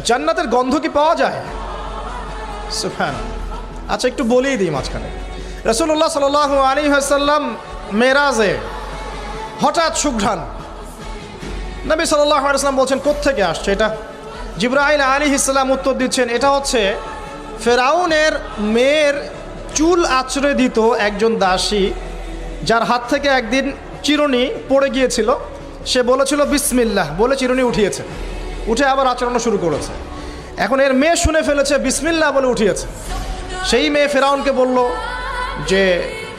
জান্নাতের গন্ধ কি পাওয়া যায়? সুবহানাল্লাহ। আচ্ছা, একটু বলেই দিই মাঝখানে। রাসূলুল্লাহ সাল্লাল্লাহু আলাইহি ওয়াসাল্লাম মেরাজে হঠাৎ সুঘ্রাণ, নবী সাল্লাল্লাহু আলাইহি ওয়াসাল্লাম বলছেন কোত্থেকে আসছে এটা? জিবরাইল আলাইহিস সালাম উত্তর দিচ্ছেন, এটা হচ্ছে ফেরাউনের মেয়ের চুল আঁচড়ে দিত একজন দাসী, যার হাত থেকে একদিন চিরুনি পড়ে গিয়েছিল। সে বলেছিল বিসমিল্লাহ বলে চিরুনি উঠিয়েছে, উঠে আবার আচরণ শুরু করেছে। এখন এর মেয়ে শুনে ফেলেছে, বিসমিল্লাহ বলে উঠিয়েছে। সেই মেয়ে ফেরাউনকে বলল যে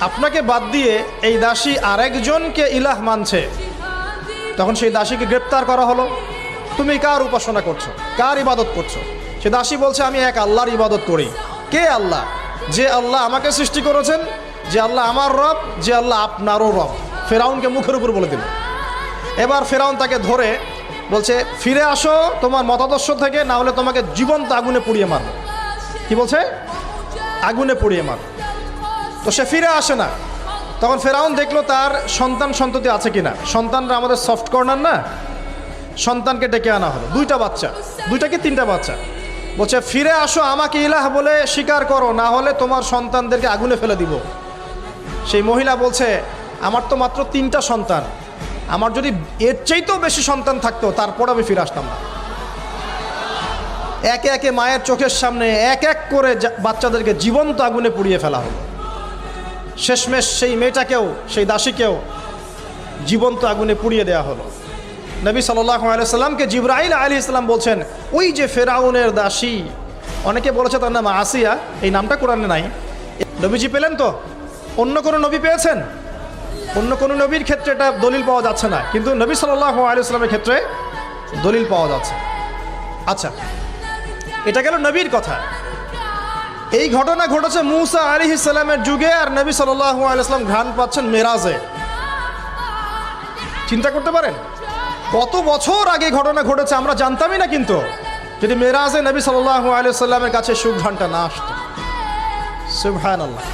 আপনাকে বাদ দিয়ে এই দাসী আরেকজনকে ইলাহ মানছে। তখন সেই দাসীকে গ্রেপ্তার করা হলো। তুমি কার উপাসনা করছো, কার ইবাদত করছো? সে দাসী বলছে আমি এক আল্লাহর ইবাদত করি। কে আল্লাহ? যে আল্লাহ আমাকে সৃষ্টি করেছেন, যে আল্লাহ আমার রব, যে আল্লাহ আপনারও রব। ফেরাউনকে মুখের উপর বলে দিল। এবার ফেরাউন তাকে ধরে বলছে ফিরে আসো তোমার মতাদর্শ থেকে, না হলে তোমাকে জীবন্ত আগুনে পুড়িয়ে মারব। কি বলছে? আগুনে পুড়িয়ে মারব। তো সে ফিরে আসে না। তখন ফেরাউন দেখলো তার সন্তান সন্ততি আছে কিনা। সন্তানরা আমাদের সফট কর্নার না, সন্তানকে ডেকে আনা হলো। দুইটা বাচ্চা, দুইটা কি তিনটা বাচ্চা। বলছে ফিরে আসো, আমাকে ইলাহ বলে স্বীকার করো, না হলে তোমার সন্তানদেরকে আগুনে ফেলে দিব। সেই মহিলা বলছে আমার তো মাত্র 3টা সন্তান, আমার যদি এর চাইতেও বেশি সন্তান থাকতো তারপর আমি ফিরে আসতাম না। একে একে মায়ের চোখের সামনে এক এক করে বাচ্চাদেরকে জীবন্ত আগুনে পুড়িয়ে ফেলা হলো। শেষমেশ সেই মেয়েটাকেও, সেই দাসীকেও জীবন্ত আগুনে পুড়িয়ে দেওয়া হলো। নবী সাল্লাল্লাহু আলাইহি সাল্লামকে জিবরাইল আলাইহিস সালাম বলছেন ওই যে ফেরাউনের দাসী, অনেকে বলেছে তার নাম আসিয়া, এই নামটা কোরআনে নাই। নবীজি পেলেন তো? অন্য কোনো নবী পেয়েছেন? অন্য কোনো নবীর ক্ষেত্রে এটা দলিল পাওয়া যাচ্ছে না, কিন্তু নবী সাল্লাল্লাহু আলাইহি সাল্লামের ক্ষেত্রে দলিল পাওয়া যাচ্ছে। আচ্ছা, এটা গেল নবীর কথা। এই ঘটনা ঘটেছে মূসা আলাইহিস সালামের যুগে, আর নবী সাল্লাল্লাহু আলাইহি সাল্লাম ঘ্রাণ পাচ্ছেন মেরাজে। চিন্তা করতে পারেন কত বছর আগে ঘটনা ঘটেছে, আমরা জানতামই না। কিন্তু যদি মেরাজে নবী সাল্লাল্লাহু আলাইহি সাল্লামের কাছে সুঘ্রাণটা না আসতো। সুবহানাল্লাহ।